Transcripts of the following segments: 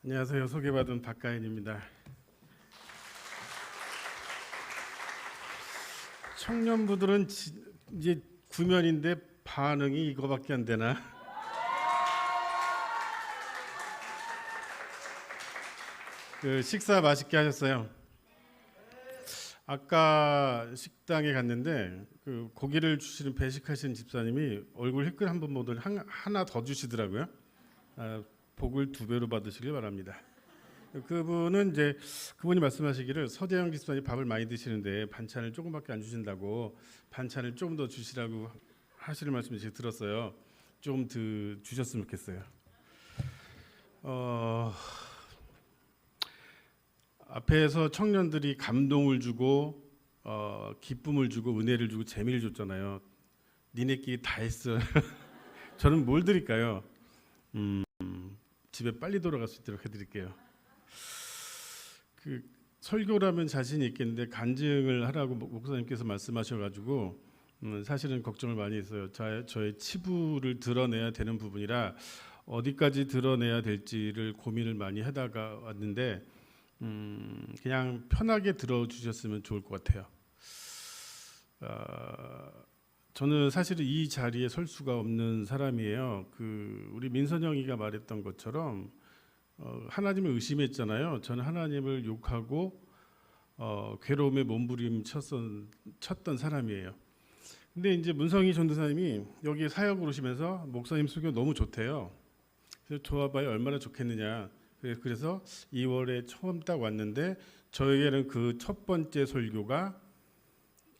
안녕하세요. 소개받은 박가인입니다. 청년부들은 이제 구면인데 반응이 이거밖에 안 되나? 식사 맛있게 하셨어요? 아까 식당에 갔는데 고기를 주시는 배식하시는 집사님이 얼굴 희끗 한 번 못 하나 더 주시더라고요. 복을 2배로 받으시길 바랍니다. 그분이 말씀하시기를 서대영 집사님 밥을 많이 드시는데 반찬을 조금밖에 안 주신다고 반찬을 좀 더 주시라고 하시는 말씀을 제가 들었어요. 좀 더 주셨으면 좋겠어요. 앞에서 청년들이 감동을 주고 기쁨을 주고 은혜를 주고 재미를 줬잖아요. 니네끼리 다 했어. 저는 뭘 드릴까요? 집에 빨리 돌아갈 수 있도록 해드릴게요. 설교라면 자신이 있겠는데 간증을 하라고 목사님께서 말씀하셔가지고 사실은 걱정을 많이 했어요. 저의 치부를 드러내야 되는 부분이라 어디까지 드러내야 될지를 고민을 많이 하다가 왔는데 그냥 편하게 들어주셨으면 좋을 것 같아요. 저는 사실은 이 자리에 설 수가 없는 사람이에요. 우리 민선영이가 말했던 것처럼 하나님을 의심했잖아요. 저는 하나님을 욕하고 괴로움에 몸부림 쳤던 사람이에요. 근데 이제 문성희 전도사님이 여기 사역을 오시면서 목사님 설교 너무 좋대요. 그래서 좋아봐야 얼마나 좋겠느냐. 그래서 2월에 처음 딱 왔는데 저에게는 그 첫 번째 설교가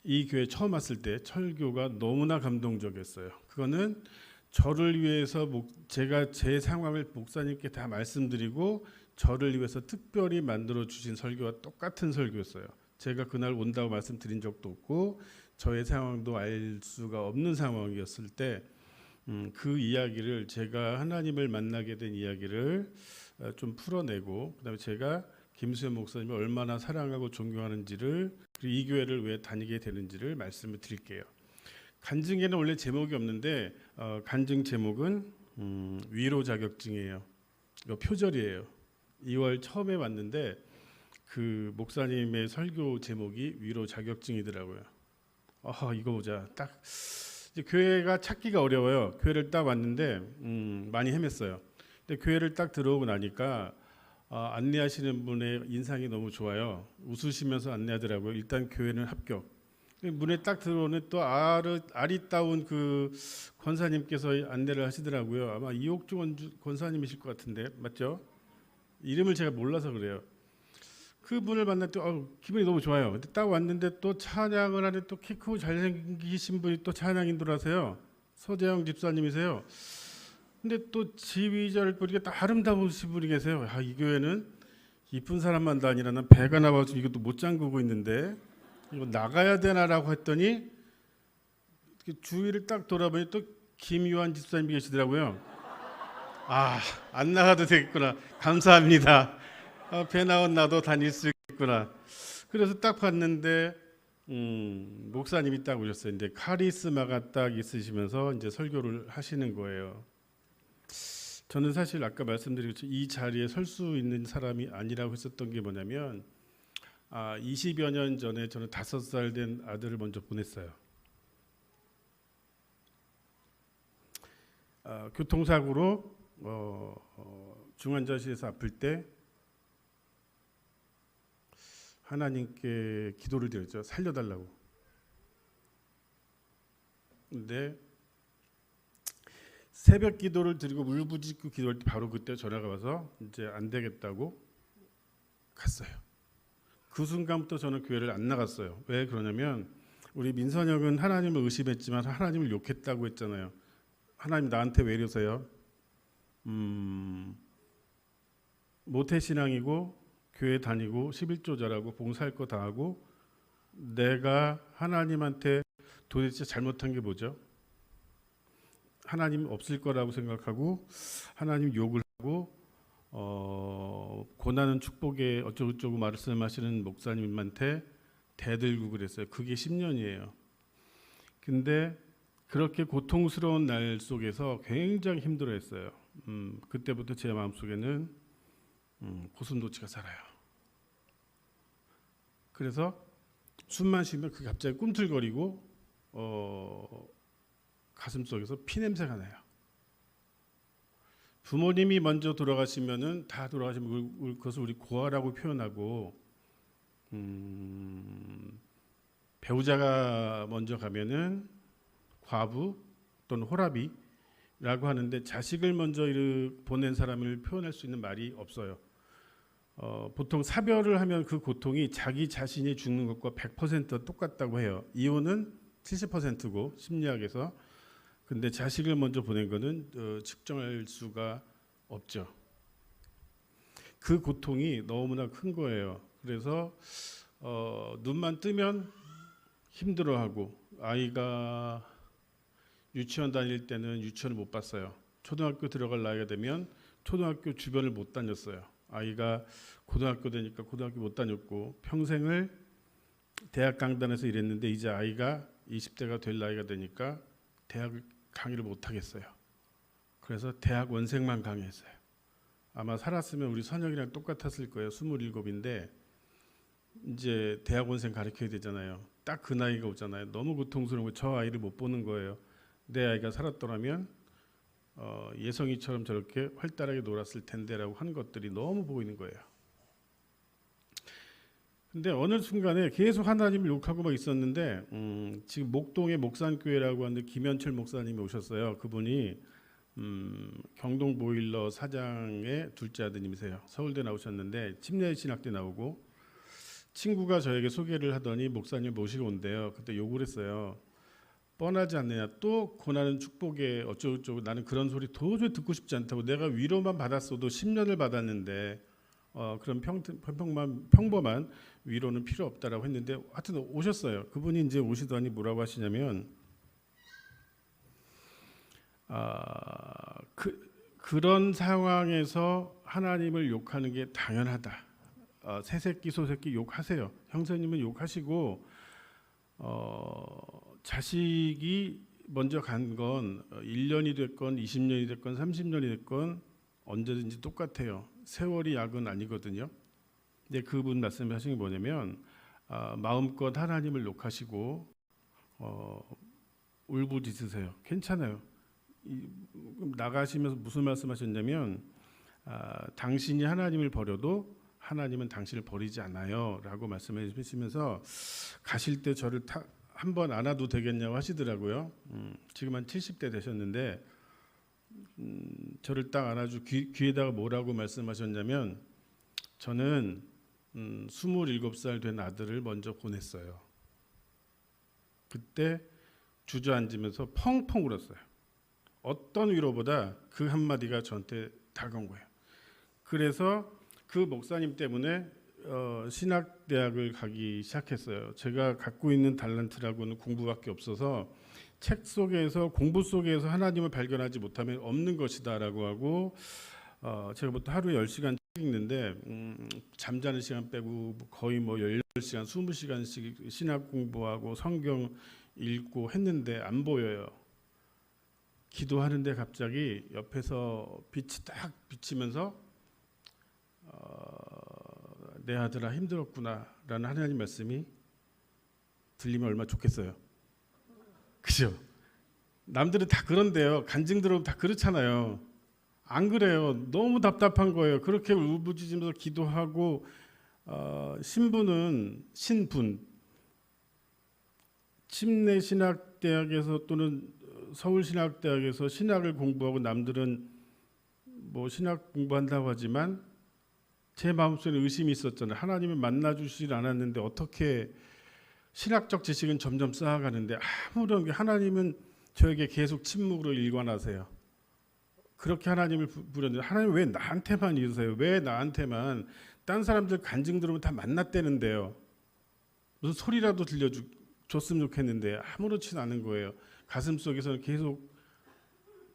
이 교회 처음 왔을 때 설교가 너무나 감동적이었어요. 그거는 저를 위해서 제가 제 상황을 목사님께 다 말씀드리고 저를 위해서 특별히 만들어 주신 설교와 똑같은 설교였어요. 제가 그날 온다고 말씀드린 적도 없고 저의 상황도 알 수가 없는 상황이었을 때 그 이야기를 제가 하나님을 만나게 된 이야기를 좀 풀어내고 그다음에 제가 김수현 목사님을 얼마나 사랑하고 존경하는지를 그리고 이 교회를 왜 다니게 되는지를 말씀을 드릴게요. 간증에는 원래 제목이 없는데 간증 제목은 위로 자격증이에요. 이거 표절이에요. 2월 처음에 왔는데 그 목사님의 설교 제목이 위로 자격증이더라고요. 이거 보자. 딱 이제 교회가 찾기가 어려워요. 교회를 딱 왔는데 많이 헤맸어요. 근데 교회를 딱 들어오고 나니까 안내하시는 분의 인상이 너무 좋아요. 웃으시면서 안내하더라고요. 일단 교회는 합격. 문에 딱 들어오는 또 아리따운 그 권사님께서 안내를 하시더라고요. 아마 이옥주 권사님이실 것 같은데 맞죠? 이름을 제가 몰라서 그래요. 그분을 만날 때 기분이 너무 좋아요. 근데 딱 왔는데 또 찬양을 하는 또 키 크고 잘생기신 분이 또 찬양인도라세요. 서재영 집사님이세요. 근데 또 지휘자를 보니까 또 아름다우신 분이 계세요. 이 교회는 이쁜 사람만 다니라 난 배가 나와서 이것도 못 잠그고 있는데 이거 나가야 되나라고 했더니 주위를 딱 돌아보니 또 김유한 집사님이 계시더라고요. 안 나가도 되겠구나. 감사합니다. 배 나온 나도 다닐 수 있구나. 그래서 딱 봤는데 목사님이 딱 오셨어요. 이제 카리스마가 딱 있으시면서 이제 설교를 하시는 거예요. 저는 사실 아까 말씀드렸죠. 이 자리에 설 수 있는 사람이 아니라고 했었던 게 뭐냐면 20여 년 전에 저는 5살 된 아들을 먼저 보냈어요. 교통사고로 중환자실에서 아플 때 하나님께 기도를 드렸죠. 살려달라고. 근데 새벽 기도를 드리고 울부짖고 기도할 때 바로 그때 전화가 와서 이제 안 되겠다고 갔어요. 그 순간부터 저는 교회를 안 나갔어요. 왜 그러냐면 우리 민선혁은 하나님을 의심했지만 하나님을 욕했다고 했잖아요. 하나님 나한테 왜 이러세요? 모태신앙이고 교회 다니고 11조 잘하고 봉사할 거 다 하고 내가 하나님한테 도대체 잘못한 게 뭐죠? 하나님 없을 거라고 생각하고 하나님 욕을 하고 고난은 축복에 어쩌고저쩌고 말씀하시는 목사님한테 대들고 그랬어요. 그게 10년이에요. 근데 그렇게 고통스러운 날 속에서 굉장히 힘들어했어요. 그때부터 제 마음속에는 고슴도치가 살아요. 그래서 숨만 쉬면 그 갑자기 꿈틀거리고 가슴 속에서 피 냄새가 나요. 부모님이 먼저 돌아가시면은 다 돌아가시면 그것을 우리 고아라고 표현하고 배우자가 먼저 가면은 과부 또는 호라비라고 하는데 자식을 먼저 보낸 사람을 표현할 수 있는 말이 없어요. 보통 사별을 하면 그 고통이 자기 자신이 죽는 것과 100% 똑같다고 해요. 이혼은 70%고 심리학에서. 근데 자식을 먼저 보낸 거는 측정할 수가 없죠. 그 고통이 너무나 큰 거예요. 그래서 눈만 뜨면 힘들어하고, 아이가 유치원 다닐 때는 유치원을 못 봤어요. 초등학교 들어갈 나이가 되면 초등학교 주변을 못 다녔어요. 아이가 고등학교 되니까 고등학교 못 다녔고, 평생을 대학 강단에서 일했는데 이제 아이가 20대가 될 나이가 되니까 대학 강의를 못 하겠어요. 그래서 대학 원생만 강의했어요. 아마 살았으면 우리 선영이랑 똑같았을 거예요. 27인데 이제 대학 원생 가르쳐야 되잖아요. 딱 그 나이가 오잖아요. 너무 고통스러운 거, 저 아이를 못 보는 거예요. 내 아이가 살았더라면 예성이처럼 저렇게 활달하게 놀았을 텐데라고 하는 것들이 너무 보이는 거예요. 근데 어느 순간에 계속 하나님을 욕하고 막 있었는데 지금 목동의 목산교회라고 하는데 김현철 목사님이 오셨어요. 그분이 경동 보일러 사장의 둘째 아드님이세요. 서울대 나오셨는데 침례신학대 나오고, 친구가 저에게 소개를 하더니 목사님 모시고 온대요. 그때 욕을 했어요. 뻔하지 않느냐, 또 고난은 축복에 어쩌고저쩌고. 나는 그런 소리 도저히 듣고 싶지 않다고. 내가 위로만 받았어도 10년을 받았는데 그런 평범한 위로는 필요 없다라고 했는데, 하여튼 오셨어요. 그분이 이제 오시더니 뭐라고 하시냐면 그런 상황에서 하나님을 욕하는 게 당연하다. 새새끼 소새끼 욕하세요. 형제님은 욕하시고, 자식이 먼저 간 건 1년이 됐건 20년이 됐건 30년이 됐건 언제든지 똑같아요. 세월이 약은 아니거든요. 근데 그분 말씀하신 게 뭐냐면 마음껏 하나님을 욕하시고 울부짖으세요. 괜찮아요. 나가시면서 무슨 말씀하셨냐면 당신이 하나님을 버려도 하나님은 당신을 버리지 않아요 라고 말씀해 주시면서 가실 때 저를 한번 안아도 되겠냐고 하시더라고요. 지금 한 70대 되셨는데 저를 딱 안아주 귀에다가 뭐라고 말씀하셨냐면, 저는 27살 된 아들을 먼저 보냈어요. 그때 주저앉으면서 펑펑 울었어요. 어떤 위로보다 그 한마디가 저한테 다가온 거예요. 그래서 그 목사님 때문에 신학대학을 가기 시작했어요. 제가 갖고 있는 달란트라고는 공부밖에 없어서 책 속에서, 공부 속에서 하나님을 발견하지 못하면 없는 것이다라고 하고, 제가 보통 하루에 10시간 책 읽는데 잠자는 시간 빼고 거의 뭐 10시간, 20시간씩 신학 공부하고 성경 읽고 했는데 안 보여요. 기도하는데 갑자기 옆에서 빛이 딱 비치면서 내 아들아 힘들었구나라는 하나님 말씀이 들리면 얼마나 좋겠어요. 그죠? 남들은 다 그런데요. 간증 들어보면 다 그렇잖아요. 안 그래요. 너무 답답한 거예요. 그렇게 울부짖으면서 기도하고, 신분 침례신학대학에서 또는 서울신학대학에서 신학을 공부하고, 남들은 뭐 신학 공부한다고 하지만 제 마음속에 의심이 있었잖아요. 하나님을 만나주시질 않았는데 어떻게 신학적 지식은 점점 쌓아가는데 아무런 게, 하나님은 저에게 계속 침묵으로 일관하세요. 그렇게 하나님을 부르는데 하나님 왜 나한테만 이러세요? 왜 나한테만? 딴 사람들 간증 들으면 다 만났대는데요. 무슨 소리라도 들려줬으면 좋겠는데 아무렇지는 않은 거예요. 가슴속에서는 계속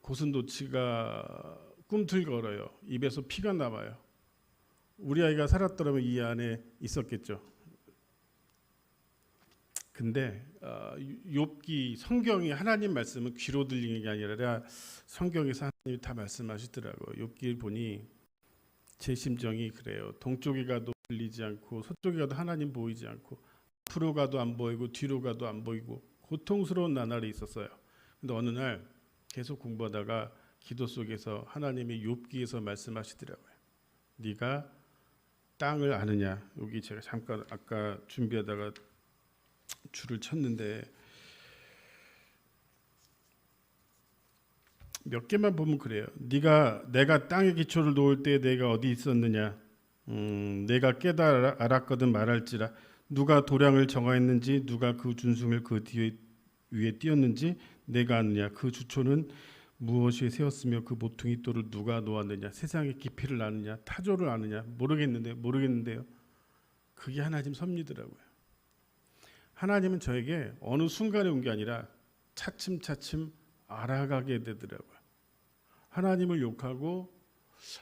고슴도치가 꿈틀거려요. 입에서 피가 나와요. 우리 아이가 살았더라면 이 안에 있었겠죠. 근데 욥기, 성경이, 하나님 말씀은 귀로 들리는 게 아니라 성경에서 하나님이 다 말씀하시더라고요. 욥기를 보니 제 심정이 그래요. 동쪽에 가도 들리지 않고 서쪽에 가도 하나님 보이지 않고 앞으로 가도 안 보이고 뒤로 가도 안 보이고 고통스러운 나날이 있었어요. 근데 어느 날 계속 공부하다가 기도 속에서 하나님이 욥기에서 말씀하시더라고요. 네가 땅을 아느냐. 여기 제가 잠깐 아까 준비하다가 줄을 쳤는데 몇 개만 보면 그래요. 내가 땅의 기초를 놓을 때 내가 어디 있었느냐. 내가 깨달아 알았거든 말할지라. 누가 도량을 정하였는지 누가 그 준승을 그 뒤에 위에 띄었는지 내가 아느냐. 그 주초는 무엇이 세웠으며 그 모퉁이 돌을 누가 놓았느냐. 세상의 깊이를 아느냐. 타조를 아느냐. 모르겠는데요. 그게 하나님 섭리더라고요. 하나님은 저에게 어느 순간에 온 게 아니라 차츰차츰 알아가게 되더라고요. 하나님을 욕하고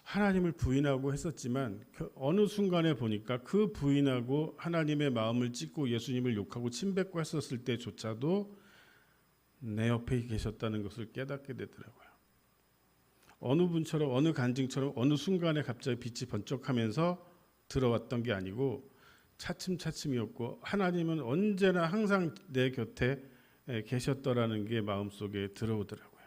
하나님을 부인하고 했었지만 어느 순간에 보니까 그 부인하고 하나님의 마음을 찢고 예수님을 욕하고 침뱉고 했었을 때조차도 내 옆에 계셨다는 것을 깨닫게 되더라고요. 어느 분처럼 어느 간증처럼 어느 순간에 갑자기 빛이 번쩍하면서 들어왔던 게 아니고 차츰차츰이었고 하나님은 언제나 항상 내 곁에 계셨더라는 게 마음속에 들어오더라고요.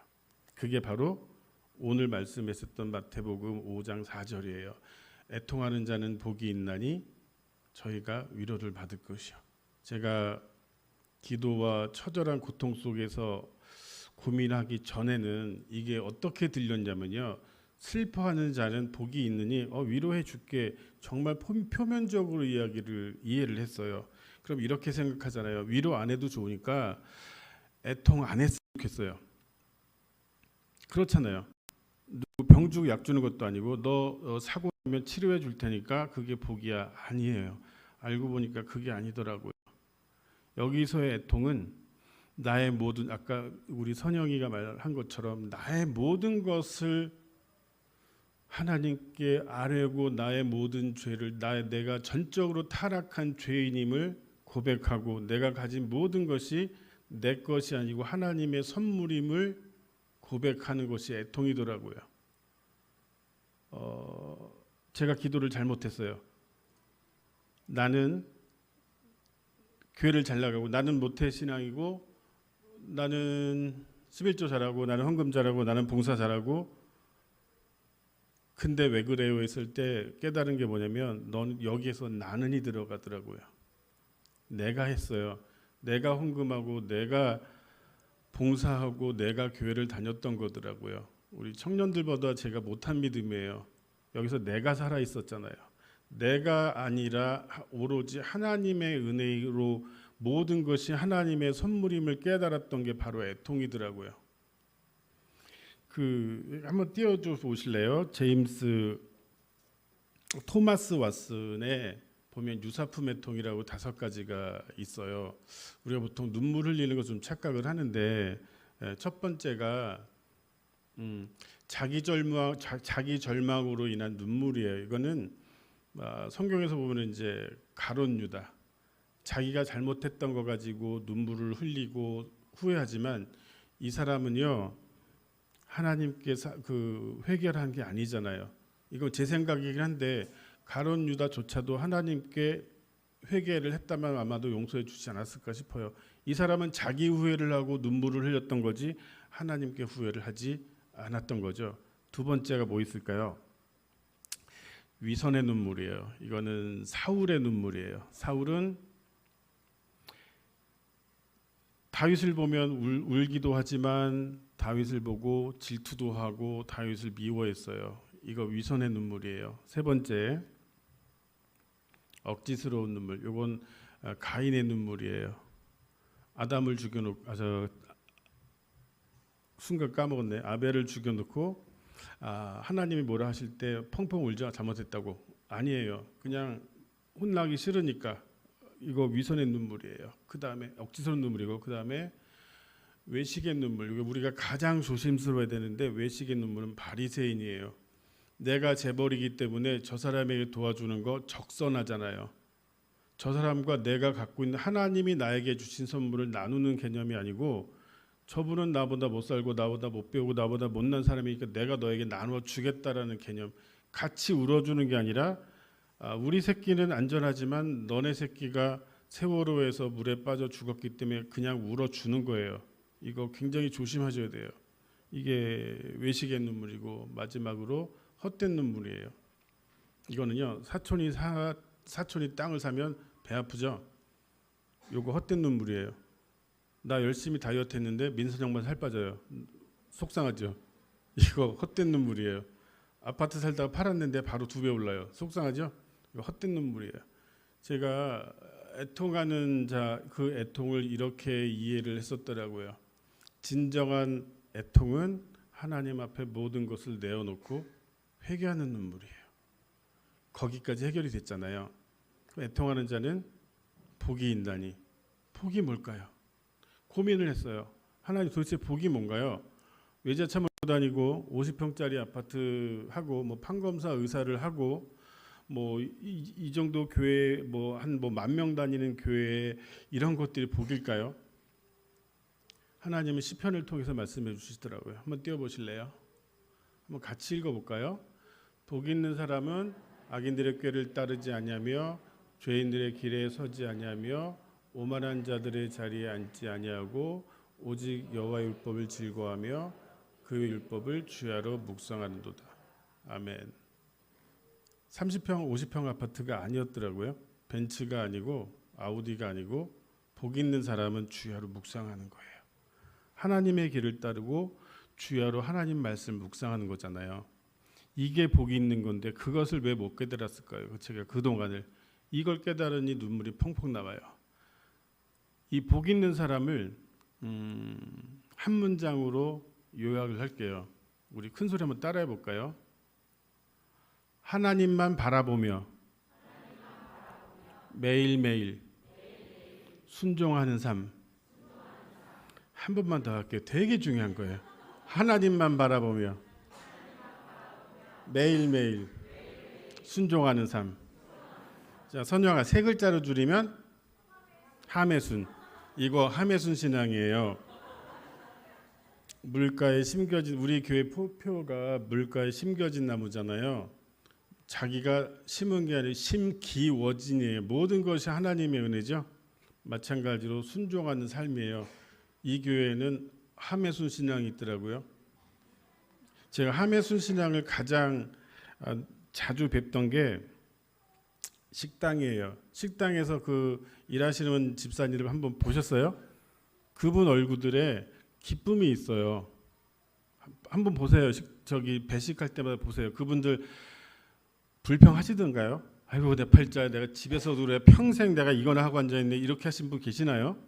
그게 바로 오늘 말씀했었던 마태복음 5장 4절이에요. 애통하는 자는 복이 있나니 저희가 위로를 받을 것이요. 제가 기도와 처절한 고통 속에서 고민하기 전에는 이게 어떻게 들렸냐면요. 슬퍼하는 자는 복이 있느니 위로해 줄게. 정말 표면적으로 이해를 했어요. 그럼 이렇게 생각하잖아요. 위로 안 해도 좋으니까 애통 안 했으면 좋겠어요. 그렇잖아요. 병 주고 약 주는 것도 아니고 너 사고 나면 치료해 줄 테니까 그게 복이야. 아니에요. 알고 보니까 그게 아니더라고요. 여기서의 애통은 나의 모든 아까 우리 선영이가 말한 것처럼 나의 모든 것을 하나님께 아뢰고 나의 모든 죄를 내가 전적으로 타락한 죄인임을 고백하고 내가 가진 모든 것이 내 것이 아니고 하나님의 선물임을 고백하는 것이 애통이더라고요. 제가 기도를 잘못했어요. 나는 교회를 잘 나가고 나는 모태신앙이고 나는 11조 잘하고 나는 헌금 잘하고 나는 봉사 잘하고 근데 왜 그래요 했을 때 깨달은 게 뭐냐면 넌 여기에서 나는이 들어가더라고요. 내가 했어요. 내가 헌금하고 내가 봉사하고 내가 교회를 다녔던 거더라고요. 우리 청년들보다 제가 못한 믿음이에요. 여기서 내가 살아 있었잖아요. 내가 아니라 오로지 하나님의 은혜로 모든 것이 하나님의 선물임을 깨달았던 게 바로 애통이더라고요. 한번 띄워줘 보실래요? 토마스 왓슨의 보면 유사품 애통이라고 5가지가 있어요. 우리가 보통 눈물 흘리는 거 좀 착각을 하는데 첫 번째가 자기 절망으로 인한 눈물이에요. 이거는 성경에서 보면 이제 가룟 유다 자기가 잘못했던 거 가지고 눈물을 흘리고 후회하지만 이 사람은요 하나님께 회개한 게 아니잖아요. 이건 제 생각이긴 한데 가룟 유다조차도 하나님께 회개를 했다면 아마도 용서해 주지 않았을까 싶어요. 이 사람은 자기 후회를 하고 눈물을 흘렸던 거지 하나님께 후회를 하지 않았던 거죠. 두 번째가 뭐 있을까요? 위선의 눈물이에요. 이거는 사울의 눈물이에요. 사울은 다윗을 보면 울기도 하지만 다윗을 보고 질투도 하고 다윗을 미워했어요. 이거 위선의 눈물이에요. 세 번째 억지스러운 눈물. 이건 가인의 눈물이에요. 아담을 죽여놓고 순간 까먹었네. 아벨을 죽여놓고 하나님이 뭐라 하실 때 펑펑 울죠. 잘못했다고. 아니에요. 그냥 혼나기 싫으니까. 이거 위선의 눈물이에요. 그 다음에 억지스러운 눈물이고 그 다음에 외식의 눈물. 이거 우리가 가장 조심스러워야 되는데 외식의 눈물은 바리새인이에요. 내가 재벌이기 때문에 저 사람에게 도와주는 거 적선하잖아요. 저 사람과 내가 갖고 있는 하나님이 나에게 주신 선물을 나누는 개념이 아니고 저분은 나보다 못 살고 나보다 못 배우고 나보다 못난 사람이니까 내가 너에게 나누어 주겠다라는 개념. 같이 울어주는 게 아니라 우리 새끼는 안전하지만 너네 새끼가 세월호에서 물에 빠져 죽었기 때문에 그냥 울어주는 거예요. 이거 굉장히 조심하셔야 돼요. 이게 외식의 눈물이고 마지막으로 헛된 눈물이에요. 이거는요, 사촌이 땅을 사면 배 아프죠. 요거 헛된 눈물이에요. 나 열심히 다이어트 했는데 민선 형만 살 빠져요. 속상하죠. 이거 헛된 눈물이에요. 아파트 살다가 팔았는데 바로 2배 올라요. 속상하죠. 이거 헛된 눈물이에요. 제가 애통하는 자, 그 애통을 이렇게 이해를 했었더라고요. 진정한 애통은 하나님 앞에 모든 것을 내어놓고 회개하는 눈물이에요. 거기까지 해결이 됐잖아요. 애통하는 자는 복이 있나니. 복이 뭘까요? 고민을 했어요. 하나님 도대체 복이 뭔가요? 외제차 몰고 다니고 50평짜리 아파트 하고 뭐 판검사 의사를 하고 뭐 이 정도 교회 뭐 한 뭐 10,000명 다니는 교회 이런 것들이 복일까요? 하나님은 시편을 통해서 말씀해 주시더라고요. 한번 띄워 보실래요? 한번 같이 읽어 볼까요? 복 있는 사람은 악인들의 꾀를 따르지 아니하며 죄인들의 길에 서지 아니하며 오만한 자들의 자리에 앉지 아니하고 오직 여호와의 율법을 즐거워하며 그의 율법을 주야로 묵상하는도다. 아멘. 30평, 50평 아파트가 아니었더라고요. 벤츠가 아니고 아우디가 아니고 복 있는 사람은 주야로 묵상하는 거예요. 하나님의 길을 따르고 주야로 하나님 말씀 묵상하는 거잖아요. 이게 복이 있는 건데 그것을 왜 못 깨달았을까요? 제가 그동안을 이걸 깨달으니 눈물이 펑펑 나와요. 이 복 있는 사람을 한 문장으로 요약을 할게요. 우리 큰 소리 한번 따라해 볼까요? 하나님만 바라보며 매일매일 순종하는 삶. 한 번만 더 할게요. 되게 중요한 거예요. 하나님만 바라보며 매일매일 순종하는 삶. 자, 선영아, 3글자로 줄이면 하매순. 이거 하매순 신앙이에요. 물가에 심겨진, 우리 교회 표가 물가에 심겨진 나무잖아요. 자기가 심은 게 아니라 심기워진이에요. 모든 것이 하나님의 은혜죠. 마찬가지로 순종하는 삶이에요. 이 교회에는 하매순 신앙이 있더라고요. 제가 하매순 신앙을 가장 자주 뵙던 게 식당이에요. 식당에서 그 일하시는 집사님을 한번 보셨어요? 그분 얼굴들에 기쁨이 있어요. 한번 보세요. 저기 배식할 때마다 보세요. 그분들 불평하시던가요? 아이고 내 팔자, 내가 집에서도 그래 평생 내가 이거나 하고 앉아있네, 이렇게 하신 분 계시나요?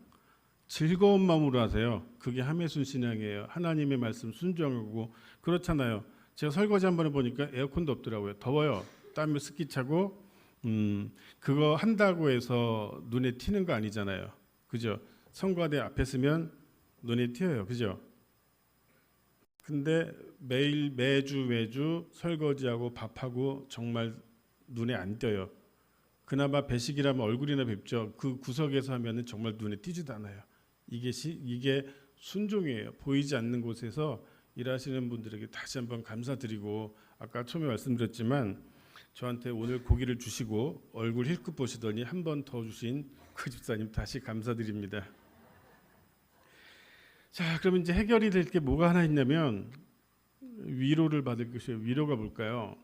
즐거운 마음으로 하세요. 그게 하매순 신앙이에요. 하나님의 말씀 순종하고. 그렇잖아요. 제가 설거지 한 번 해보니까 에어컨도 없더라고요. 더워요. 땀이 습기 차고. 그거 한다고 해서 눈에 튀는 거 아니잖아요. 그죠? 성가대 앞에 서면 눈에 튀어요. 그죠? 근데 매주 설거지하고 밥하고 정말 눈에 안 띄어요. 그나마 배식이라면 얼굴이나 뵙죠. 그 구석에서 하면은 정말 눈에 띄지도 않아요. 이게 순종이에요. 보이지 않는 곳에서 일하시는 분들에게 다시 한번 감사드리고, 아까 처음에 말씀드렸지만 저한테 오늘 고기를 주시고 얼굴 힐끗 보시더니 한 번 더 주신 그 집사님 다시 감사드립니다. 자, 그러면 이제 해결이 될 게 뭐가 하나 있냐면 위로를 받을 것이에요. 위로가 뭘까요?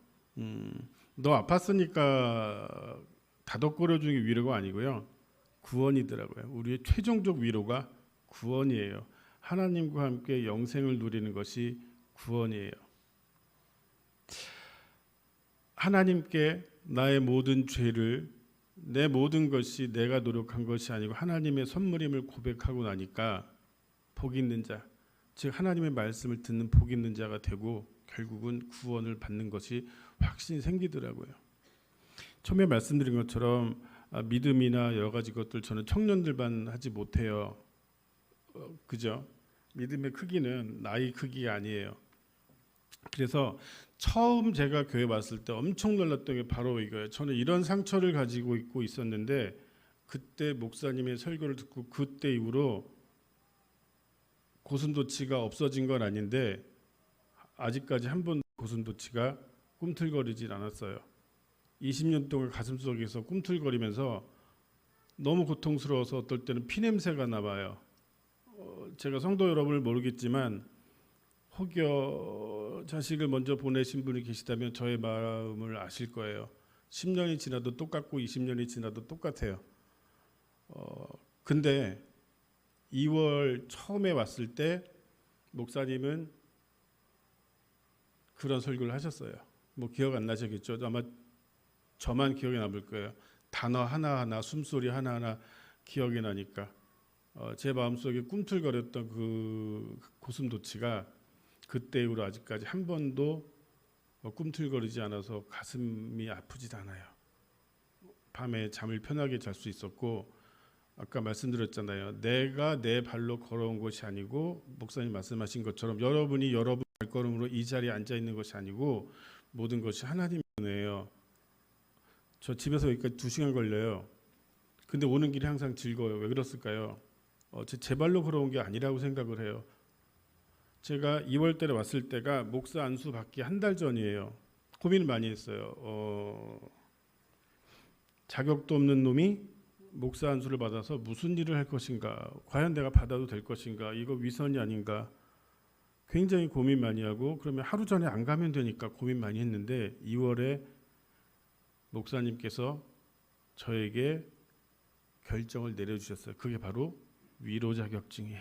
너 아팠으니까 다독거려 주는 게 위로가 아니고요. 구원이더라고요. 우리의 최종적 위로가 구원이에요. 하나님과 함께 영생을 누리는 것이 구원이에요. 하나님께 나의 모든 죄를, 내 모든 것이 내가 노력한 것이 아니고 하나님의 선물임을 고백하고 나니까 복 있는 자, 즉 하나님의 말씀을 듣는 복 있는 자가 되고 결국은 구원을 받는 것이 확신이 생기더라고요. 처음에 말씀드린 것처럼 믿음이나 여러 가지 것들 저는 청년들만 하지 못해요. 그죠? 믿음의 크기는 나이 크기가 아니에요. 그래서 처음 제가 교회 왔을 때 엄청 놀랐던 게 바로 이거예요. 저는 이런 상처를 가지고 있었는데 그때 목사님의 설교를 듣고 그때 이후로 고슴도치가 없어진 건 아닌데 아직까지 한 번 고슴도치가 꿈틀거리질 않았어요. 20년 동안 가슴속에서 꿈틀거리면서 너무 고통스러워서 어떨 때는 피냄새가 나봐요. 제가 성도 여러분을 모르겠지만 혹여 자식을 먼저 보내신 분이 계시다면 저의 마음을 아실 거예요. 10년이 지나도 똑같고 20년이 지나도 똑같아요. 근데 2월 처음에 왔을 때 목사님은 그런 설교를 하셨어요. 뭐 기억 안 나시겠죠? 아마 저만 기억에 남을 거예요. 단어 하나하나, 숨소리 하나하나 기억이 나니까 제 마음속에 꿈틀거렸던 그 고슴도치가 그때 이후로 아직까지 한 번도 꿈틀거리지 않아서 가슴이 아프지도 않아요. 밤에 잠을 편하게 잘 수 있었고, 아까 말씀드렸잖아요. 내가 내 발로 걸어온 것이 아니고 목사님 말씀하신 것처럼 여러분이 여러분 발걸음으로 이 자리에 앉아 있는 것이 아니고 모든 것이 하나님의 은혜예요. 저 집에서 여기까지 2시간 걸려요. 근데 오는 길이 항상 즐거워요. 왜 그랬을까요? 제 발로 걸어온 게 아니라고 생각을 해요. 제가 2월 달에 왔을 때가 목사 안수 받기 한 달 전이에요. 고민을 많이 했어요. 자격도 없는 놈이 목사 안수를 받아서 무슨 일을 할 것인가? 과연 내가 받아도 될 것인가? 이거 위선이 아닌가? 굉장히 고민 많이 하고, 그러면 하루 전에 안 가면 되니까 고민 많이 했는데 2월에 목사님께서 저에게 결정을 내려주셨어요. 그게 바로 위로 자격증이에요.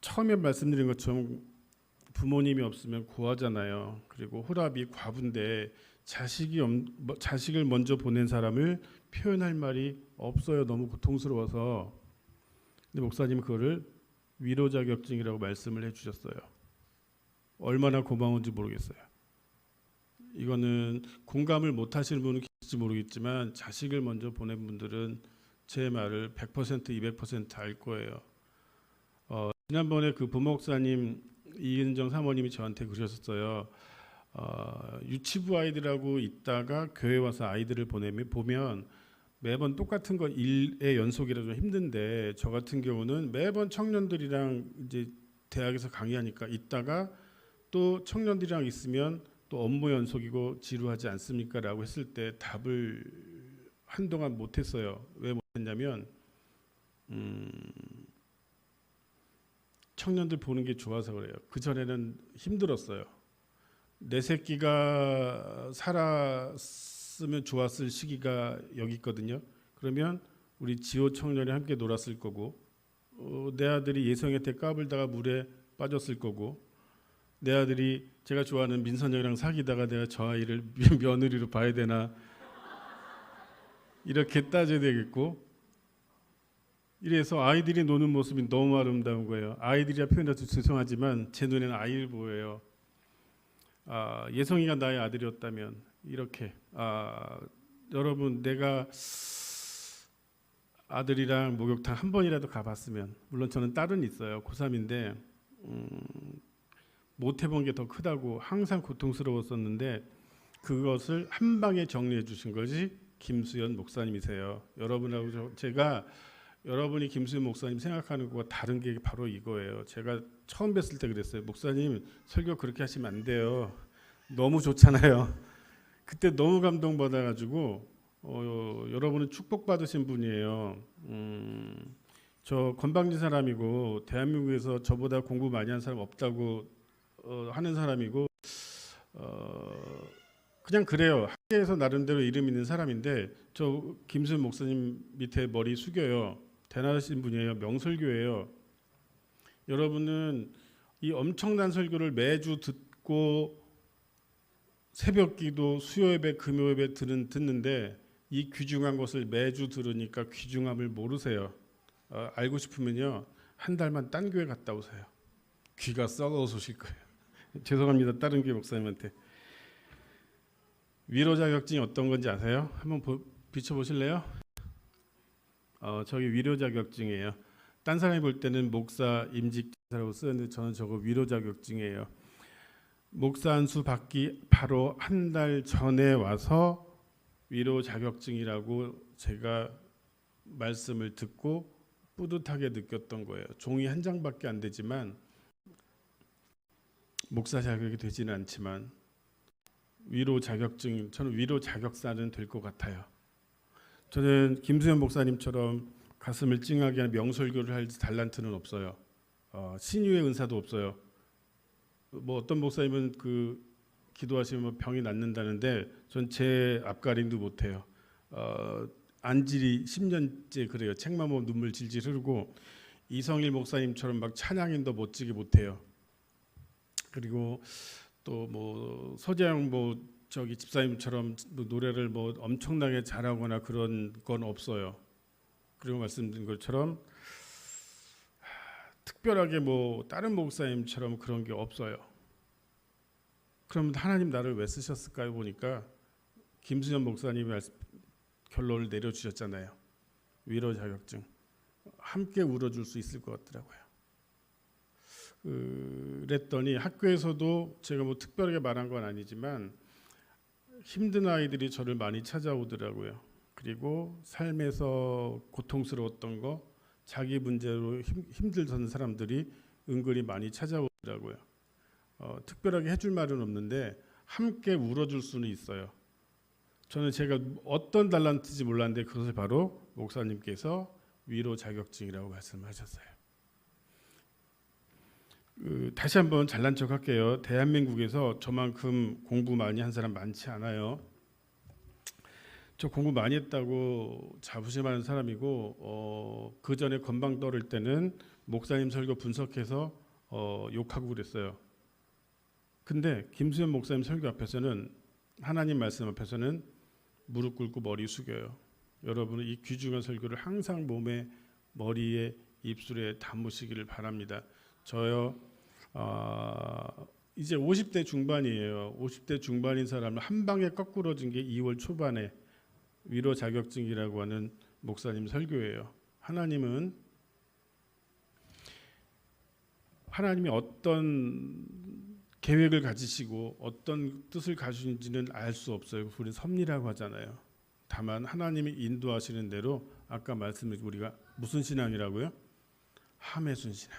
처음에 말씀드린 것처럼 부모님이 없으면 고아잖아요. 그리고 호랍이 과부인데 자식을 먼저 보낸 사람을 표현할 말이 없어요. 너무 고통스러워서. 근데 목사님 그거를 위로 자격증이라고 말씀을 해주셨어요. 얼마나 고마운지 모르겠어요. 이거는 공감을 못 하시는 분은 계실지 모르겠지만 자식을 먼저 보낸 분들은 제 말을 100% 200% 알 거예요. 지난번에 그 부목사님 이은정 사모님이 저한테 그러셨어요. 유치부 아이들하고 있다가 교회 와서 아이들을 보면 매번 똑같은 거 일의 연속이라 좀 힘든데, 저 같은 경우는 매번 청년들이랑 이제 대학에서 강의하니까 있다가 또 청년들이랑 있으면 또 업무 연속이고 지루하지 않습니까? 라고 했을 때 답을 한동안 못했어요. 왜 못했냐면 청년들 보는 게 좋아서 그래요. 그전에는 힘들었어요. 내 새끼가 살았으면 좋았을 시기가 여기 있거든요. 그러면 우리 지호 청년이 함께 놀았을 거고, 내 아들이 예성의 때 까불다가 물에 빠졌을 거고, 내 아들이 제가 좋아하는 민선영이랑 사귀다가 내가 저 아이를 며느리로 봐야 되나 이렇게 따져야 되겠고, 이래서 아이들이 노는 모습이 너무 아름다운 거예요. 아이들이라 표현해서 죄송하지만 제 눈에는 아이를 보여요. 예성이가 나의 아들이었다면 이렇게 여러분, 내가 아들이랑 목욕탕 한 번이라도 가봤으면, 물론 저는 딸은 있어요. 고3인데 못 해본 게 더 크다고 항상 고통스러웠었는데 그것을 한 방에 정리해 주신 것이 김수연 목사님이세요. 여러분하고 제가 여러분이 김수연 목사님 생각하는 것과 다른 게 바로 이거예요. 제가 처음 뵀을 때 그랬어요. 목사님 설교 그렇게 하시면 안 돼요. 너무 좋잖아요. 그때 너무 감동받아가지고 여러분은 축복받으신 분이에요. 저 건방진 사람이고 대한민국에서 저보다 공부 많이 한 사람 없다고 하는 사람이고 그냥 그래요. 학계에서 나름대로 이름 있는 사람인데 저 김수연 목사님 밑에 머리 숙여요. 대단하신 분이에요. 명설교예요. 여러분은 이 엄청난 설교를 매주 듣고 새벽기도, 수요예배, 금요예배 듣는데 이 귀중한 것을 매주 들으니까 귀중함을 모르세요. 알고 싶으면요, 한 달만 딴 교회 갔다 오세요. 귀가 썩어서 오실 거예요. 죄송합니다, 다른 교회 목사님한테. 위로 자격증이 어떤 건지 아세요? 한번 비춰보실래요? 저기 위로 자격증이에요. 딴 사람이 볼 때는 목사 임직자라고 쓰는데 저는 저거 위로 자격증이에요. 목사 안수 받기 바로 한 달 전에 와서 위로 자격증이라고 제가 말씀을 듣고 뿌듯하게 느꼈던 거예요. 종이 한 장밖에 안 되지만 목사 자격이 되지는 않지만 위로 자격증, 저는 위로 자격사는 될 것 같아요. 저는 김수현 목사님처럼 가슴을 찡하게 하는 명설교를 할 달란트는 없어요. 신유의 은사도 없어요. 뭐 어떤 목사님은 그 기도하시면 병이 낫는다는데 전 제 앞가림도 못해요. 안질이 10년째 그래요. 책만 보면 눈물 질질 흐르고 이성일 목사님처럼 막 찬양인도 멋지게 못해요. 그리고 또 뭐 서재영 뭐 저기 집사님처럼 뭐 노래를 뭐 엄청나게 잘하거나 그런 건 없어요. 그리고 말씀드린 것처럼 특별하게 뭐 다른 목사님처럼 그런 게 없어요. 그럼 하나님 나를 왜 쓰셨을까요? 보니까 김수현 목사님이 결론을 내려주셨잖아요. 위로 자격증 함께 울어줄 수 있을 것 같더라고요. 그랬더니 학교에서도 제가 뭐 특별하게 말한 건 아니지만 힘든 아이들이 저를 많이 찾아오더라고요. 그리고 삶에서 고통스러웠던 거, 자기 문제로 힘들던 사람들이 은근히 많이 찾아오더라고요. 특별하게 해줄 말은 없는데 함께 울어줄 수는 있어요. 저는 제가 어떤 달란트인지 몰랐는데 그것을 바로 목사님께서 위로 자격증이라고 말씀하셨어요. 다시 한번 잘난 척 할게요. 대한민국에서 저만큼 공부 많이 한 사람 많지 않아요. 저 공부 많이 했다고 자부심하는 사람이고 그 전에 건방 떨을 때는 목사님 설교 분석해서 욕하고 그랬어요. 근데 김수현 목사님 설교 앞에서는 하나님 말씀 앞에서는 무릎 꿇고 머리 숙여요. 여러분은 이 귀중한 설교를 항상 몸에 머리에 입술에 담으시기를 바랍니다. 저요 이제 50대 중반이에요. 50대 중반인 사람을 한 방에 거꾸러진 게 2월 초반에 위로 자격증이라고 하는 목사님 설교예요. 하나님이 어떤 계획을 가지시고 어떤 뜻을 가지시는지는 알 수 없어요. 우리는 섭리라고 하잖아요. 다만 하나님이 인도하시는 대로 아까 말씀드린 우리가 무슨 신앙이라고요? 함의 순신앙.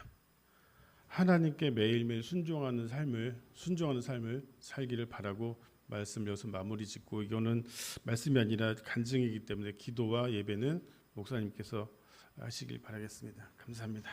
하나님께 매일매일 순종하는 삶을 살기를 바라고 말씀 여기서 마무리 짓고, 이거는 말씀이 아니라 간증이기 때문에 기도와 예배는 목사님께서 하시길 바라겠습니다. 감사합니다.